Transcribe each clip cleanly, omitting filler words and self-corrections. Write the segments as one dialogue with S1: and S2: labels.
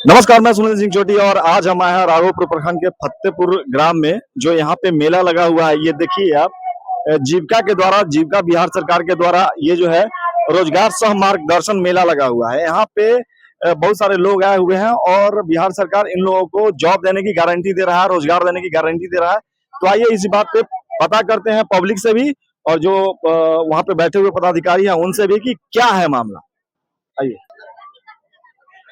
S1: नमस्कार, मैं सुनील सिंह चोटी और आज हम आए हैं राघोपुर प्रखंड के फतेहपुर ग्राम में। जो यहाँ पे मेला लगा हुआ है, ये देखिए आप। जीविका के द्वारा, जीविका बिहार सरकार के द्वारा ये जो है रोजगार सह मार्गदर्शन मेला लगा हुआ है। यहाँ पे बहुत सारे लोग आए हुए हैं और बिहार सरकार इन लोगों को जॉब देने की गारंटी दे रहा है, रोजगार देने की गारंटी दे रहा है। तो आइए इसी बात पे पता करते हैं पब्लिक से भी और जो वहाँ पे बैठे हुए पदाधिकारी हैं उनसे भी कि क्या है मामला। आइए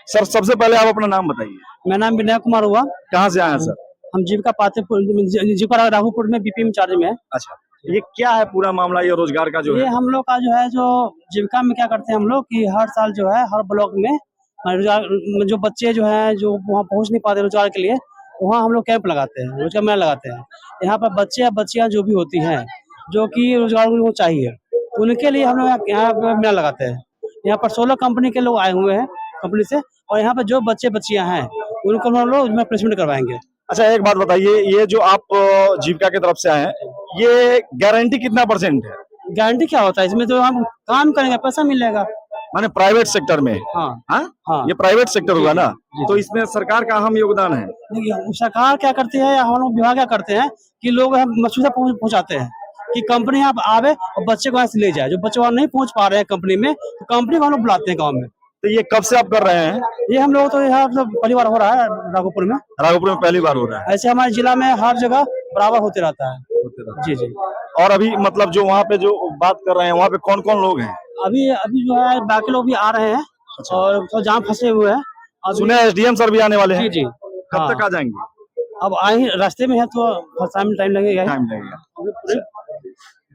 S1: सर, सबसे पहले आप अपना नाम बताइए।
S2: मेरा नाम विनय कुमार हुआ।
S1: कहाँ से आए हैं सर?
S2: हम जीविका जीविका राघोपुर में बीपीएम चार्ज में है।
S1: अच्छा, ये क्या है पूरा मामला, ये रोजगार का जो
S2: ये
S1: है?
S2: हम लोग का जो है जो जीविका में क्या करते हैं हम लोग कि हर साल जो है हर ब्लॉक में रोजगार जो बच्चे जो है जो वहाँ पहुँच नहीं पाते रोजगार के लिए, वहाँ हम लोग कैंप लगाते हैं, रोजगार मेला लगाते हैं। यहाँ पर बच्चे या बच्चियाँ जो भी होती हैं जो कि रोजगार उनको चाहिए, उनके लिए हम लोग यहाँ पर मेला लगाते हैं। यहाँ पर 16 कंपनी के लोग आए हुए हैं कंपनी से, और यहाँ पर जो बच्चे बच्चियाँ हैं उनको हम लोग इसमें प्लेसमेंट करवाएंगे।
S1: अच्छा, एक बात बताइए, ये जो आप जीविका की तरफ से आए हैं, ये गारंटी कितना परसेंट है?
S2: गारंटी क्या होता है इसमें? तो हम काम करेंगे, पैसा मिलेगा।
S1: माने प्राइवेट सेक्टर में?
S2: हाँ
S1: हाँ,
S2: हाँ,
S1: ये प्राइवेट सेक्टर होगा ना,
S2: जी।
S1: तो इसमें सरकार का अहम योगदान है।
S2: देखिए, सरकार क्या करती है या हम लोग विभाग क्या करते हैं कि लोग सुविधा पहुँचाते हैं कि कंपनी यहाँ आवे और बच्चे को यहाँ से ले जाए। जो बच्चे वहाँ नहीं पहुँच पा रहे हैं कंपनी में, तो कंपनी को हम लोग बुलाते हैं गाँव में।
S1: तो ये कब से आप कर रहे हैं?
S2: ये हम लोग तो यहाँ पहली बार हो रहा है राघोपुर में।
S1: राघोपुर में पहली बार हो रहा है?
S2: ऐसे हमारे जिला में हर जगह बराबर होते रहता है। जी जी।
S1: और अभी मतलब जो वहाँ पे जो बात कर रहे हैं, वहाँ पे कौन कौन लोग हैं?
S2: अभी अभी जो है बाकी लोग भी आ रहे हैं और तो जहाँ फंसे हुए हैं।
S1: सुने एसडीएम सर भी आने वाले हैं?
S2: जी जी।
S1: कब तक आ जाएंगे?
S2: अब आए ही रास्ते में है तो टाइम लगेगा।
S1: टाइम लगेगा।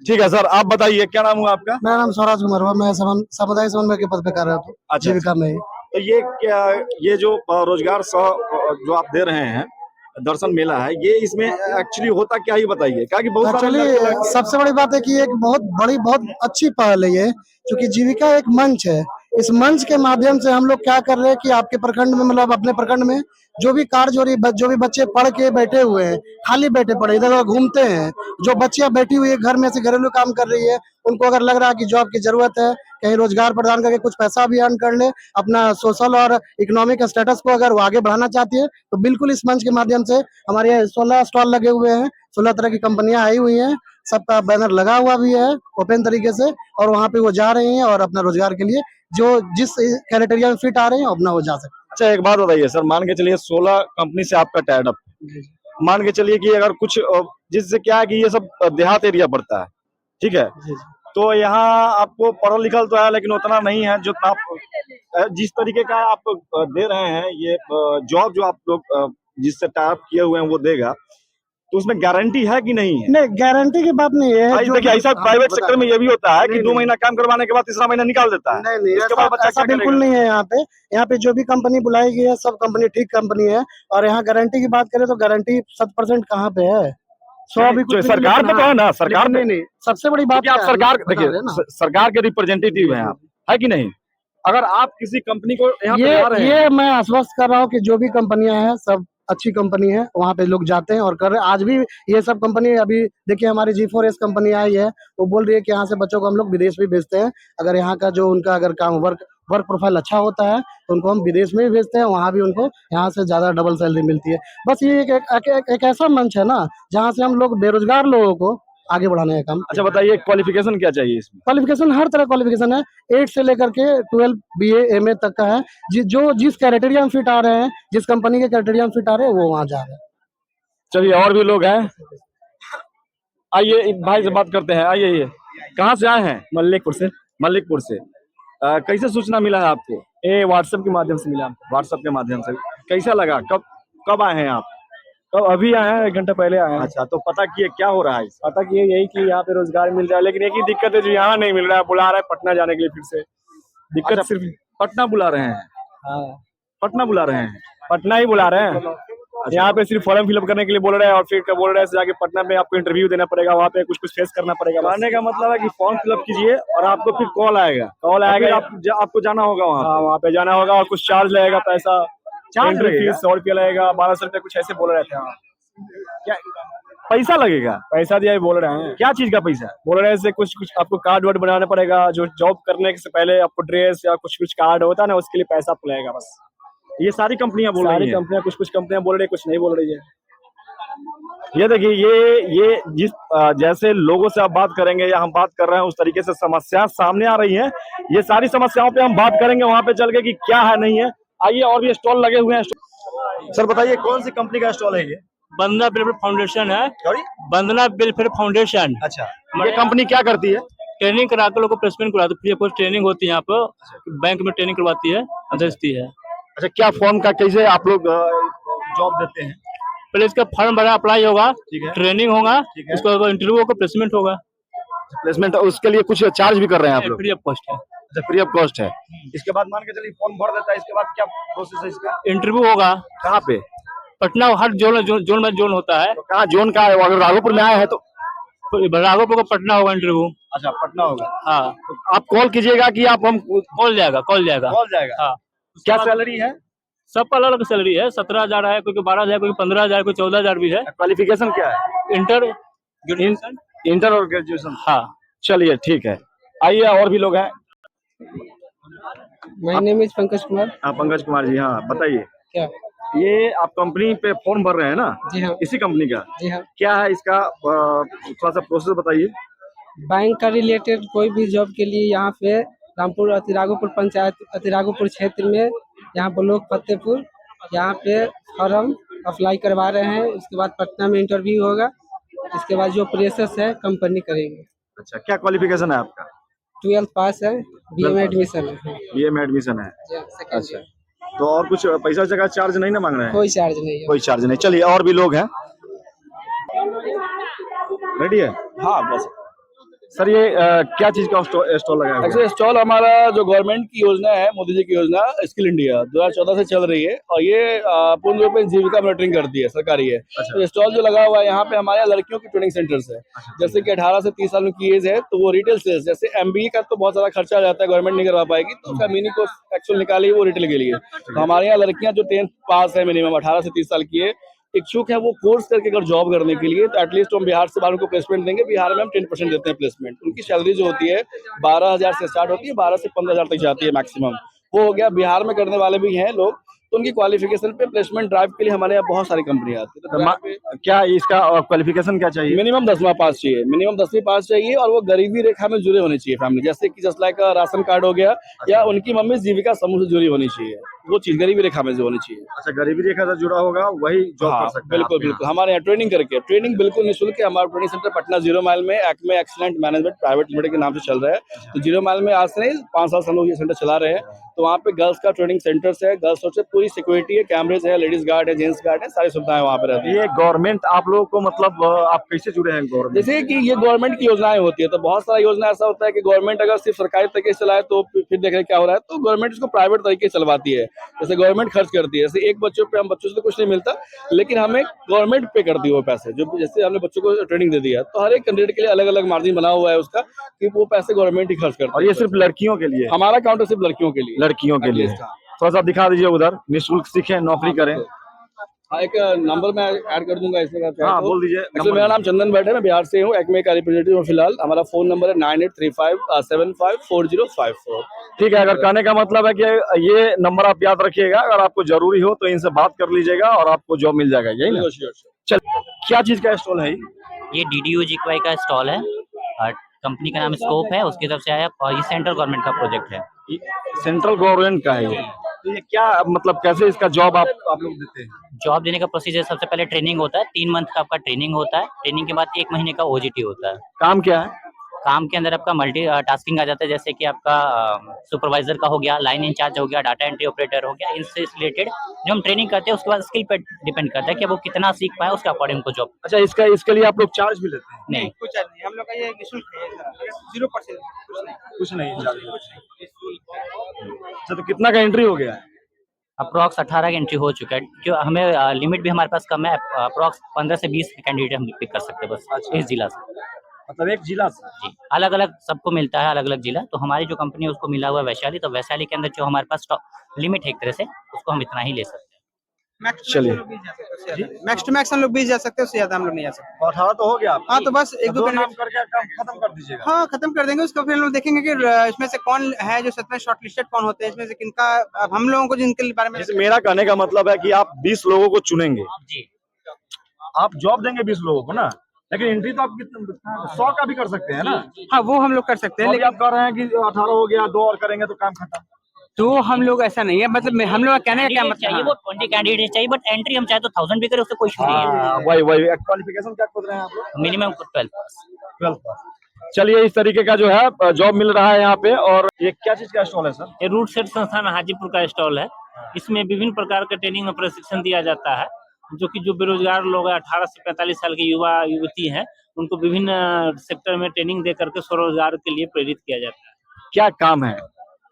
S1: ठीक है सर, आप बताइए क्या नाम हुआ आपका?
S3: मेरा नाम स्वराज कुमार हुआ। मैं सामुदायिक समन्वय के पद पे कार्यरत हूँ।
S1: अच्छा,
S3: जीविका में ही।
S1: तो ये क्या, ये जो रोजगार सह जो आप दे रहे हैं दर्शन मेला है, ये इसमें एक्चुअली होता क्या ही बताइए, क्या कि बहुत सारे
S3: एक्चुअली सबसे बड़ी बात है कि एक बहुत अच्छी पहल है ये, क्योंकि जीविका एक मंच है। इस मंच के माध्यम से हम लोग क्या कर रहे हैं कि आपके प्रखंड में, मतलब अपने प्रखंड में जो भी कार्य हो रही, जो भी बच्चे पढ़ के बैठे हुए हैं, खाली बैठे पड़े इधर उधर घूमते हैं, जो बच्चियां बैठी हुई है घर में से घरेलू काम कर रही है, उनको अगर लग रहा है कि जॉब की जरूरत है, कहीं रोजगार प्रदान करके कुछ पैसा भी अर्न कर ले, अपना सोशल और इकोनॉमिक स्टेटस को अगर वो आगे बढ़ाना चाहती है, तो बिल्कुल इस मंच के माध्यम से हमारे यहाँ 16 स्टॉल लगे हुए हैं, 16 तरह की कंपनियां आई हुई हैं, सबका बैनर लगा हुआ भी है ओपन तरीके से, और वहाँ पे वो जा रही हैं और अपना रोजगार के लिए जो जिस क्राइटेरिया में फिट आ रहे हैं अपना वो जा सकते हैं।
S1: अच्छा, एक बात बताइए सर, मान के चलिए 16 कंपनी से आपका टाइड अप, मान के चलिए कि अगर कुछ जिससे क्या है कि ये सब देहात एरिया पड़ता है, ठीक है, तो यहाँ आपको पढ़ा लिखा तो है लेकिन उतना नहीं है जो आप जिस तरीके का आप दे रहे हैं, ये जॉब जो आप लोग जिससे टाई अप किए हुए हैं वो देगा, तो उसमें गारंटी है कि नहीं है?
S3: नहीं, गारंटी की बात नहीं है।
S1: देखिए, ऐसा प्राइवेट सेक्टर में ये भी होता है कि 2 महीना काम करवाने के बाद तीसरा महीना निकाल देता है।
S3: नहीं,
S1: उसके बाद बच्चा
S3: ऐसा बिल्कुल नहीं है। यहाँ पे जो भी कंपनी बुलाई गई है सब कंपनी ठीक कंपनी है, और यहाँ गारंटी की बात करें तो गारंटी 100% कहाँ पे है? 100 भी कुछ
S1: सरकार पे तो है ना, सरकार पे
S3: नहीं। सबसे बड़ी बात
S1: आप सरकार, देखिए सरकार के रिप्रेजेंटेटिव हैं आप, है कि नहीं? अगर आप किसी कंपनी को यहाँ पे ला रहे हैं,
S3: ये मैं आश्वस्त कर रहा हूँ कि जो भी कंपनियां हैं सब अच्छी कंपनी है, वहाँ पे लोग जाते हैं और कर रहे हैं। आज भी ये सब कंपनी, अभी देखिए हमारी G4S कंपनी आई है, वो बोल रही है कि यहाँ से बच्चों को हम लोग विदेश भी भेजते हैं। अगर यहाँ का जो उनका अगर काम वर्क प्रोफाइल अच्छा होता है तो उनको हम विदेश में भी भेजते हैं, वहाँ भी उनको यहाँ से ज्यादा डबल सैलरी मिलती है। बस ये एक ऐसा मंच है ना जहाँ से हम लोग बेरोजगार लोगों को आगे बढ़ाने का काम।
S1: अच्छा बताइए, क्वालिफिकेशन क्या चाहिए इसमें?
S3: क्वालिफिकेशन हर तरह क्वालिफिकेशन है, 8 से लेकर के 12 BA MA तक का है। जो जिस क्राइटेरिया में फिट आ रहे हैं, जिस कंपनी के क्राइटेरिया में फिट आ रहे हैं, वो वहाँ जा रहे हैं।
S1: चलिए, और भी लोग हैं, आइए एक भाई से बात करते हैं। आइए, ये कहाँ से आए हैं?
S2: मल्लिकपुर से।
S1: मल्लिकपुर से। कैसे सूचना मिला है आपको?
S2: ये व्हाट्सएप के माध्यम से मिला।
S1: व्हाट्सएप के माध्यम से। कैसा लगा? कब आए हैं आप?
S2: तो अभी आए हैं, 1 घंटा पहले आए हैं।
S1: अच्छा, तो पता किए क्या हो रहा है?
S2: पता किए यही कि यहाँ पे रोजगार मिल रहा है, लेकिन एक ही दिक्कत है जो यहाँ नहीं मिल रहा है। बुला रहा है पटना जाने के लिए फिर से। दिक्कत
S1: अच्छा,
S2: सिर्फ
S1: पटना बुला रहे हैं?
S2: हाँ,
S1: पटना बुला रहे हैं?
S2: पटना ही बुला रहे हैं। यहाँ पे सिर्फ फॉर्म फिलअप करने के लिए बोल रहे हैं और फिर बोल रहे हैं जाके पटना में आपको इंटरव्यू देना पड़ेगा, वहाँ पे कुछ फेस करना पड़ेगा।
S1: कहने का मतलब है कि फॉर्म फिलअप कीजिए और आपको फिर कॉल आएगा। आपको जाना होगा
S2: वहाँ पे जाना होगा और कुछ चार्ज लगेगा, पैसा
S1: चार्ज लगेगा।
S2: 100 रुपया लगेगा, 1200 रुपया कुछ ऐसे बोल रहे थे। हाँ,
S1: क्या पैसा लगेगा?
S2: पैसा दिया बोल रहे हैं।
S1: क्या चीज का पैसा?
S2: बोल रहे हैं कुछ आपको कार्ड वर्ड बनाना पड़ेगा, जो जॉब करने से पहले आपको ड्रेस या कुछ कार्ड होता है ना, उसके लिए पैसा आपको लगेगा बस।
S1: ये सारी कंपनियां बोल
S4: सारी
S1: रही हैं।
S4: कंपनियां, कुछ कंपनियां बोल रही है, कुछ नहीं बोल रही है।
S1: ये देखिए, ये जिस जैसे लोगों से आप बात करेंगे या हम बात कर रहे हैं, उस तरीके से समस्या सामने आ रही है। ये सारी समस्याओं पे हम बात करेंगे वहां पे चल के कि क्या है नहीं है। आइए, और भी स्टॉल लगे हुए हैं। सर बताइए, कौन सी कंपनी का स्टॉल है ये?
S5: वंदना वेलफेयर फाउंडेशन है।
S1: सॉरी?
S5: वंदना वेलफेयर फाउंडेशन
S1: अच्छा, ये कंपनी क्या करती है?
S5: ट्रेनिंग करा के लोगों को प्लेसमेंट कराती है, फ्री ऑफ कॉस्ट ट्रेनिंग होती है यहाँ पर। बैंक में ट्रेनिंग करवाती है, भेजती है।
S1: अच्छा, क्या फॉर्म का कैसे आप लोग जॉब देते हैं?
S5: पहले इसका फॉर्म भरा, अप्लाई होगा,
S1: ठीक है।
S5: ट्रेनिंग होगा,
S1: ठीक है।
S5: उसके बाद इंटरव्यू होगा, प्लेसमेंट होगा।
S1: प्लेसमेंट उसके लिए कुछ चार्ज भी कर रहे हैं आप लोग?
S5: फ्री ऑफ कॉस्ट है।
S1: अच्छा, फ्री ऑफ कॉस्ट है। इसके बाद मान के चलिए फॉर्म भर देता है, इसके बाद क्या प्रोसेस है इसका?
S5: इंटरव्यू होगा,
S1: कहाँ पे?
S5: पटना हर जोन में जोन होता है।
S1: तो कहाँ जोन का है? वो अगर राघोपुर में आया है तो?
S5: राघोपुर को पटना होगा इंटरव्यू।
S1: अच्छा, पटना होगा।
S5: हाँ,
S1: तो आप कॉल कीजिएगा कि आप हम
S5: कॉल जाएगा।
S1: कॉल जाएगा।
S5: हाँ,
S1: क्या सैलरी है?
S5: सबका अलग अलग सैलरी है। 17,000 है, कोई 12,000, कोई 15,000, कोई 14,000 भी है।
S1: क्वालिफिकेशन क्या है?
S5: इंटर
S1: इंटर और ग्रेजुएशन।
S5: हाँ।
S1: चलिए, ठीक है। आइए, और भी लोग हैं।
S6: My name is Pankaj Kumar.
S1: Pankaj Kumar ji, हाँ बताइए।
S6: क्या?
S1: ये आप कंपनी पे फॉर्म भर रहे हैं ना?
S6: जी हाँ।
S1: इसी कंपनी का?
S6: जी हाँ।
S1: क्या है इसका थोड़ा सा प्रोसेस बताइए।
S6: बैंक का रिलेटेड कोई भी जॉब के लिए यहाँ पे रामपुर अतिराघोपुर पंचायत अतिराघोपुर क्षेत्र में, यहाँ ब्लॉक फतेहपुर, यहाँ पे फॉर्म अप्लाई करवा रहे हैं। उसके बाद पटना में इंटरव्यू होगा। इसके बाद जो प्रोसेस है कंपनी करेंगे।
S1: अच्छा, क्या क्वालिफिकेशन है आपका?
S6: 12th पास है, बीए में एडमिशन है।
S1: बीए में एडमिशन है।
S6: सेकंड
S1: अच्छा, तो और कुछ पैसा वैसा का चार्ज नहीं ना मांग रहे हैं?
S6: कोई चार्ज नहीं है।
S1: कोई चार्ज नहीं। चलिए, और भी लोग हैं। रेडी है?
S4: हाँ बस।
S1: सर, ये क्या चीज का स्टॉल लगाया हुआ है?
S4: एक्चुअली स्टॉल हमारा जो गवर्नमेंट की योजना है, मोदी जी की योजना स्किल इंडिया 2014 से चल रही है, और ये पूर्ण रूप में जीविका मॉनिटरिंग करती है, सरकारी है।
S1: अच्छा।
S4: तो स्टॉल जो लगा हुआ है यहाँ पे हमारे यहाँ लड़कियों की ट्रेनिंग सेंटर्स है। जैसे कि 18 से 30 साल की एज है, तो वो रिटेल सेल्स, जैसे एमबीए का तो बहुत सारा खर्चा आ जाता है, गवर्नमेंट नहीं करवा पाएगी, तो उसका मिनी कोर्स एक्चुअल निकाली वो रिटेल के लिए। तो हमारे यहाँ लड़कियां जो 10th पास है, मिनिमम 18 से 30 साल की है, इच्छुक है, वो कोर्स करके अगर जॉब करने के लिए, तो एटलीस्ट हम बिहार से बाहर को प्लेसमेंट देंगे। बिहार में हम 10% देते हैं प्लेसमेंट। उनकी सैलरी जो होती है 12,000 से स्टार्ट होती है, 12 से 15,000 तक जाती है मैक्सिमम। वो हो गया। बिहार में करने वाले भी हैं लोग, तो उनकी क्वालिफिकेशन पे प्लेसमेंट ड्राइव के लिए हमारे यहाँ बहुत सारी कंपनी आती है। तो
S1: क्या इसका क्वालिफिकेशन क्या चाहिए?
S4: मिनिमम 10वां पास चाहिए, मिनिमम 10वीं पास चाहिए, और वो गरीबी रेखा में जुड़े होने चाहिए फैमिली, जैसे कि जस्ट लाइक राशन कार्ड हो गया, या उनकी मम्मी जीविका समूह से जुड़ी होनी चाहिए। वो चीज गरीबी रेखा में जो होनी चाहिए।
S1: अच्छा, गरीबी रेखा से जुड़ा होगा वही जॉब कर सकता है?
S4: बिल्कुल बिल्कुल। हमारे यहाँ ट्रेनिंग करके, ट्रेनिंग बिल्कुल निःशुल्क है। हमारा ट्रेनिंग सेंटर पटना 0 माइल में Acme excellent management private limited के नाम से चल रहा है। तो 0 माइल में आज से नहीं 5 साल से हम लोग ये सेंटर चला रहे हैं। तो वहाँ पे गर्ल्स का ट्रेनिंग सेंटर्स है, गर्ल्स से पूरी सिक्योरिटी है, कैमरेज है, लेडीज गार्ड है, जेंट्स गार्ड है, सारी सुविधाएं वहाँ पे रहती है।
S1: ये गवर्नमेंट आप लोगों को मतलब आप कैसे जुड़े हैं गवर्नमेंट?
S4: जैसे कि ये गवर्नमेंट की योजनाएं होती है, तो बहुत सारा योजना ऐसा होता है कि गवर्नमेंट अगर सिर्फ सरकारी तरीके से चलाए तो फिर देख रहे क्या हो रहा है, तो गवर्नमेंट इसको प्राइवेट तरीके से चलवाती है। जैसे गवर्नमेंट खर्च करती है, जैसे एक बच्चों पे हम बच्चों से तो कुछ नहीं मिलता, लेकिन हमें गवर्नमेंट पे करती है वो पैसे। जो जैसे हमने बच्चों को ट्रेनिंग दे दिया, तो हर एक कैंडिडेट के लिए अलग अलग मार्जिन बना हुआ है उसका, कि वो पैसे गवर्नमेंट ही खर्च करती है।
S1: और ये सिर्फ लड़कियों के लिए?
S4: हमारा काउंटर सिर्फ लड़कियों के लिए।
S1: लड़कियों के लिए। थोड़ा सा दिखा दीजिए उधर, निःशुल्क सीखें, नौकरी करें।
S4: हाँ, एक नंबर मैं ऐड कर दूंगा इसमें।
S1: हाँ, बोल दीजिए।
S4: एक्चुअली मेरा नाम चंदन भट्ट है, मैं बिहार से हूँ, एक्मे का रिप्रेजेंटेटिव हूँ फिलहाल। हमारा फोन नंबर है 9835754054।
S1: ठीक है, अगर कहने का मतलब है कि ये नंबर आप याद रखिएगा, अगर आपको जरूरी हो तो इनसे बात कर लीजिएगा और आपको जॉब मिल जाएगा। यही ना? चल, क्या चीज का स्टॉल है
S7: ये DDU-GKY का स्टॉल है और कंपनी का नाम स्कोप है, उसकी तरफ से आया, और ये सेंट्रल गवर्नमेंट का प्रोजेक्ट है।
S1: सेंट्रल गवर्नमेंट का है ये? तो ये क्या मतलब कैसे इसका जॉब आप लोग देते हैं?
S7: जॉब देने का प्रोसीजर, सबसे पहले ट्रेनिंग होता है, 3 मंथ का आपका ट्रेनिंग होता है। ट्रेनिंग के बाद 1 महीने का OJT होता है।
S1: काम क्या है?
S7: काम के अंदर आपका मल्टी टास्किंग आ जाता है, जैसे कि आपका सुपरवाइजर का हो गया, लाइन इंचार्ज हो गया, डाटा एंट्री ऑपरेटर हो गया। इनसे रिलेटेड जो हम ट्रेनिंग करते हैं उसके बाद स्किल पे डिपेंड करता है कि वो कितना सीख पाए, उसके अकॉर्डिंग उनको जॉब।
S1: अच्छा, इसके लिए आप लोग चार्ज भी लेते हैं?
S7: नहीं,
S2: कुछ नहीं, हम लोग का ये निःशुल्क है, 0%।
S1: कुछ नहीं चार्ज। अच्छा, तो कितना का एंट्री हो गया है?
S7: अप्रॉक्स 18 की एंट्री हो चुका है, जो हमें लिमिट भी हमारे पास कम है। अप्रॉक्स 15 से 20 कैंडिडेट हम पिक कर सकते हैं बस इस जिला से।
S1: मतलब एक जिला से?
S7: जी, अलग अलग सबको मिलता है, अलग अलग जिला। तो हमारी जो कंपनी है उसको मिला हुआ है वैशाली, तो वैशाली के अंदर जो हमारे पास लिमिट है एक तरह से, उसको हम इतना ही ले सकते हैं।
S1: चलिए।
S6: मैक्स टू मैक्स हम लोग 20 जा सकते हैं, उससे ज्यादा हम लोग नहीं जा सकते।
S1: 18 तो हो गया आपकी।
S6: हाँ, तो बस एक दो
S1: नाम
S6: कैंडिडेट
S1: करके काम खत्म कर दीजिएगा।
S6: हाँ खत्म कर देंगे, उसको फिर हम लोग देखेंगे कि इसमें से कौन है जो सच में शॉर्ट लिस्टेड कौन होते हैं, इसमें से किनका अब हम लोगों को जिनके बारे में
S1: जैसे मेरा कहने का मतलब है कि आप 20 लोगों को चुनेंगे,
S7: जी
S1: आप जॉब देंगे 20 लोगों को ना, लेकिन एंट्री तो आप 100 का भी कर सकते हैं ना।
S6: हाँ वो हम लोग कर सकते हैं,
S1: तो अभी आप कह रहे हैं कि 18 हो गया, 2 और करेंगे तो काम खत्म।
S6: तो हम लोग ऐसा नहीं है, मतलब हम लोग का कहने का क्या
S7: कैंडिडेट चाहिए, वो 20 कैंडिडेट चाहिए, बट एंट्री हम चाहे तो 1000 भी करें, उससे कोई इशू नहीं है।
S1: वही क्वालिफिकेशन क्या खोज रहे हैं आप लोग?
S7: मिनिमम 12 पास।
S1: 12 पास। चलिए, इस तरीके का जो है जॉब मिल रहा है यहाँ पे। और ये क्या चीज का स्टॉल है सर?
S5: ये रूट सेट संस्थान हाजीपुर का स्टॉल है। इसमें विभिन्न प्रकार का ट्रेनिंग और प्रशिक्षण दिया जाता है, जो बेरोजगार लोग हैं, 18 से 45 साल के युवा युवती हैं, उनको विभिन्न सेक्टर में ट्रेनिंग दे करके स्वरोजगार के लिए प्रेरित किया जाता है।
S1: क्या काम है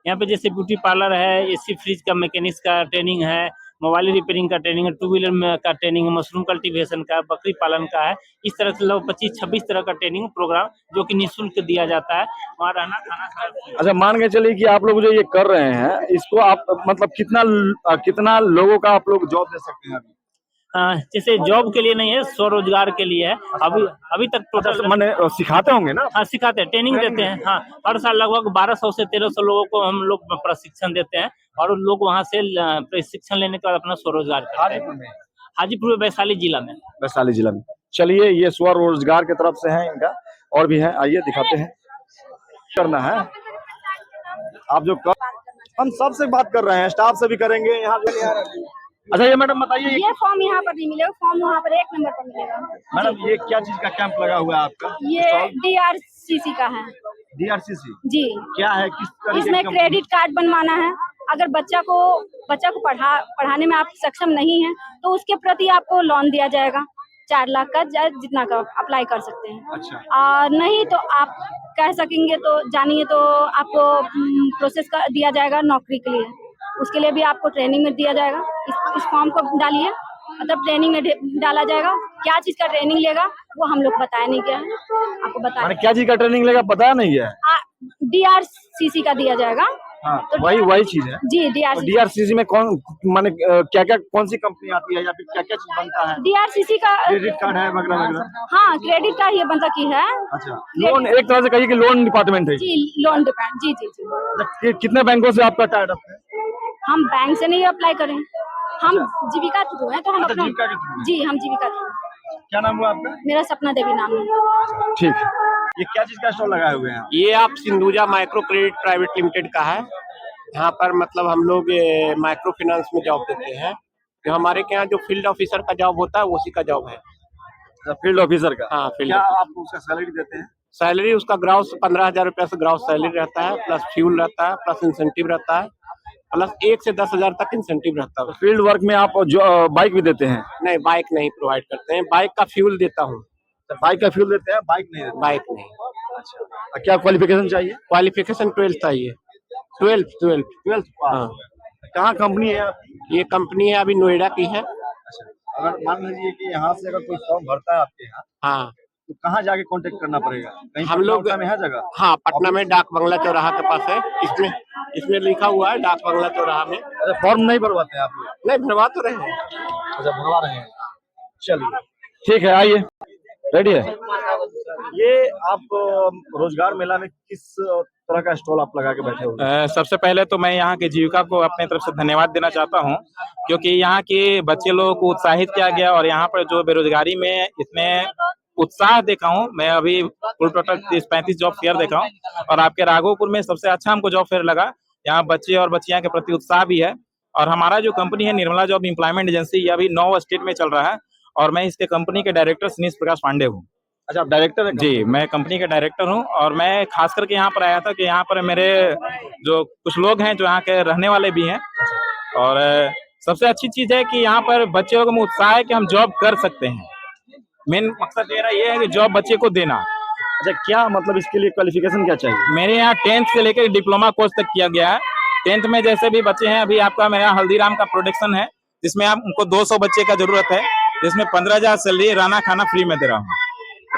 S5: यहाँ पे? जैसे ब्यूटी पार्लर है, एसी फ्रिज का मैकेनिक्स का ट्रेनिंग है, मोबाइल रिपेयरिंग का ट्रेनिंग है, 2 व्हीलर का ट्रेनिंग है, मशरूम कल्टीवेशन का, बकरी पालन का है। इस तरह से लगभग 25-26 तरह का ट्रेनिंग प्रोग्राम जो कि निःशुल्क दिया जाता है। वहाँ रहना खाना खाना।
S1: अच्छा, मान के चलिए कि आप लोग जो ये कर रहे हैं, इसको आप मतलब कितना लोगों का आप लोग जॉब दे सकते हैं अभी?
S5: जैसे जॉब के लिए नहीं है, स्वरोजगार के लिए है। अभी तक टोटल
S1: मैंने सिखाते होंगे ना?
S5: हाँ, सिखाते हैं, ट्रेनिंग देते हैं। हाँ, हर साल लगभग 1200 से 1300 लोगों को हम लोग प्रशिक्षण देते हैं, और उन लोग वहाँ से प्रशिक्षण लेने के बाद अपना स्वरोजगार करते हैं। हाजीपुर में, वैशाली जिला में।
S1: वैशाली जिला में। चलिए, ये स्वरोजगार की तरफ से है इनका, और भी है, आइए दिखाते हैं। करना है आप जो हम सबसे बात कर रहे हैं, स्टाफ से भी करेंगे यहाँ। अच्छा, ये मैडम बताइए,
S8: ये फॉर्म यहाँ पर नहीं मिलेगा, फॉर्म वहाँ पर 1 नंबर पर मिलेगा।
S1: मैडम ये क्या चीज का कैंप लगा हुआ है आपका?
S8: ये DRCC का है।
S1: DRCC
S8: जी,
S1: क्या है? किस तरीके
S8: इसमें
S1: की
S8: क्रेडिट कार्ड बनवाना है। अगर बच्चा को पढ़ाने में आप सक्षम नहीं है तो उसके प्रति आपको लोन दिया जाएगा, 4 लाख का, जितना का अप्लाई कर सकते हैं।
S1: अच्छा।
S8: और नहीं तो आप कह सकेंगे तो जानिए तो आपको प्रोसेस कर दिया जाएगा नौकरी के लिए, उसके लिए भी आपको ट्रेनिंग में दिया जाएगा। इस फॉर्म को डालिए, मतलब ट्रेनिंग में डाला जाएगा। क्या चीज का ट्रेनिंग लेगा वो हम लोग बताया नहीं गया है, आपको बताया।
S1: क्या चीज का ट्रेनिंग लेगा पता नहीं है?
S8: DRCC का दिया जाएगा।
S1: हाँ, तो वही चीज है
S8: जी।
S1: DRCC में कौन माने क्या कौन सी कंपनी आती है, या फिर क्या क्या चीज बनता है?
S8: DRCC का
S1: क्रेडिट कार्ड है वगैरह वगैरह।
S8: हाँ, क्रेडिट कार्ड ये बनता की है।
S1: अच्छा, लोन एक तरह से कहिए कि लोन डिपार्टमेंट है।
S8: जी, लोन डिपार्टमेंट। जी।
S1: कितने बैंकों से आपका टाइड अप है?
S8: हम बैंक से नहीं अप्लाई करें, हम जीविका थ्रू है, तो हम अपना
S1: जीविका के थ्रू?
S8: जी, हम जीविका थ्रू।
S1: क्या नाम हुआ आपका?
S8: मेरा सपना देवी नाम है।
S1: ठीक है। ये क्या चीज का स्टॉल लगाए हुए हैं?
S9: ये आप Sindhuja micro credit private limited का है। यहाँ पर मतलब हम लोग माइक्रो फाइनेंस में जॉब देते हैं। जो हमारे के यहाँ जो फील्ड ऑफिसर का जॉब होता है उसी का जॉब है।
S1: फील्ड ऑफिसर का?
S9: हाँ, फील्ड।
S1: क्या आप उसका सैलरी देते हैं?
S9: सैलरी उसका ग्राउस 15,000 रुपया से ग्राउस सैलरी रहता है, प्लस फ्यूल रहता है, प्लस इंसेंटिव रहता है, प्लस 1 से 10,000 तक इंसेंटिव रहता है।
S1: फील्ड वर्क में आप जो बाइक भी देते हैं?
S9: नहीं, बाइक नहीं प्रोवाइड करते हैं, बाइक का फ्यूल देता हूँ।
S1: बाइक का फ्यूल देते हैं, बाइक नहीं देते?
S9: बाइक नहीं।
S1: अच्छा, क्या क्वालिफिकेशन चाहिए?
S9: क्वालिफिकेशन 12th चाहिए। 12th। हाँ।
S1: कहाँ कंपनी है आपकी?
S9: ये कंपनी है अभी नोएडा की है।
S1: अगर मान लीजिए कि यहाँ से अगर कोई फॉर्म भरता है आपके यहाँ,
S9: हाँ,
S1: तो कहाँ जाके कांटेक्ट करना पड़ेगा? कहीं
S9: हम लोग
S1: में है जगह?
S9: हाँ, पटना में डाक बंगला चौराहा के पास है। इसमें लिखा हुआ है डाक बंगला चौराहा में।
S1: अरे फॉर्म नहीं भरवाते हैं आप लोग?
S9: नहीं, भरवा तो रहे हैं।
S1: अच्छा, भरवा रहे हैं। चलिए, ठीक है, आइए। रेडी है? ये आप रोजगार मेला में किस तरह का स्टॉल आप लगा के बैठे हो?
S10: सबसे पहले तो मैं यहाँ के जीविका को अपने तरफ से धन्यवाद देना चाहता हूँ, क्योंकि यहाँ के बच्चे लोगों को उत्साहित किया गया, और यहाँ पर जो बेरोजगारी में इतने उत्साह देखा हूँ मैं। अभी कुल टोटल 30-35 जॉब फेयर देखा हूँ, और आपके राघोपुर में सबसे अच्छा हमको जॉब फेयर लगा। यहाँ बच्चे और बच्चियां के प्रति उत्साह भी है। और हमारा जो कंपनी है निर्मला जॉब एम्प्लॉयमेंट एजेंसी, ये अभी 9 स्टेट में चल रहा है, और मैं इसके कंपनी के डायरेक्टर सुनीश प्रकाश पांडे हूँ।
S1: अच्छा, आप डायरेक्टर हैं?
S10: जी, मैं कंपनी का डायरेक्टर हूँ। और मैं खास करके यहाँ पर आया था कि यहाँ पर मेरे जो कुछ लोग हैं जो यहाँ के रहने वाले भी हैं, और सबसे अच्छी चीज है कि यहाँ पर बच्चे लोगों में उत्साह है कि हम जॉब कर सकते हैं। मेन मकसद मेरा ये है कि जॉब बच्चे को देना।
S1: अच्छा, क्या मतलब इसके लिए क्वालिफिकेशन क्या चाहिए?
S10: मेरे यहाँ 10th से लेकर डिप्लोमा कोर्स तक किया गया है। 10th में जैसे भी बच्चे हैं, अभी आपका मेरे यहाँ हल्दीराम का प्रोडक्शन है, जिसमें आपको 200 बच्चे का जरूरत है, जिसमें 15,000 सैलरी, रहना खाना फ्री में दे रहा हूँ।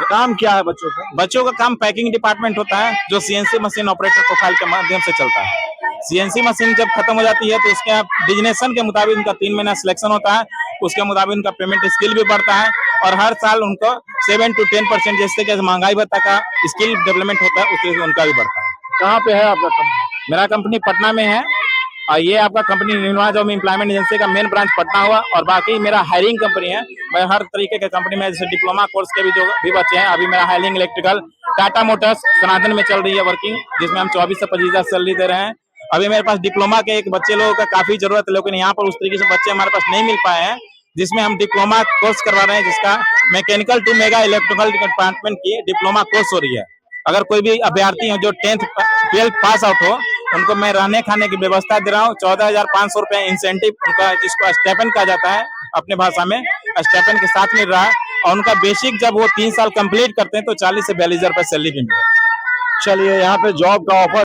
S1: काम क्या है बच्चों का?
S10: बच्चों का काम पैकिंग डिपार्टमेंट होता है, जो CNC मशीन ऑपरेटर प्रोफाइल के माध्यम से चलता है। CNC मशीन जब खत्म हो जाती है तो उसके डिजनेशन के मुताबिक उनका 3 महीना सिलेक्शन होता है, उसके मुताबिक उनका पेमेंट स्किल भी बढ़ता है और हर साल उनको 7 to 10% जैसे कि महंगाई भत्ता का स्किल डेवलपमेंट होता है उससे उनका भी बढ़ता है।
S9: कहाँ पे है आपका कंपनी?
S10: मेरा कंपनी पटना में है और ये आपका कंपनी निर्माण जॉब एम्प्लॉयमेंट एजेंसी का मेन ब्रांच पटना हुआ और बाकी मेरा हायरिंग कंपनी है। मैं हर तरीके के कंपनी में जैसे डिप्लोमा कोर्स के भी जो भी बच्चे हैं, अभी मेरा हायरिंग इलेक्ट्रिकल टाटा मोटर्स सनातन में चल रही है वर्किंग, जिसमें हम 24 से 25 हज़ार सैलरी दे रहे हैं। अभी मेरे पास डिप्लोमा के एक बच्चे लोगों का काफी जरूरत है, लेकिन यहाँ पर उस तरीके से बच्चे हमारे पास नहीं मिल पाए हैं, जिसमें हम डिप्लोमा कोर्स करवा रहे हैं, जिसका mechanical to mega electrical department की डिप्लोमा कोर्स हो रही है। अगर कोई भी अभ्यर्थी हो जो 10th 12th पास आउट हो, उनको मैं रहने खाने की व्यवस्था दे रहा हूँ। 14,500 रुपए इंसेंटिव उनका, जिसको स्टेपन कहा जाता है अपने भाषा में, स्टेपन के साथ मिल रहा है और उनका बेसिक जब वो 3 साल कंप्लीट करते हैं तो 40 से 42 हज़ार रुपए सैलरी भी मिलेगा।
S1: चलिए, यहाँ पे जॉब का ऑफर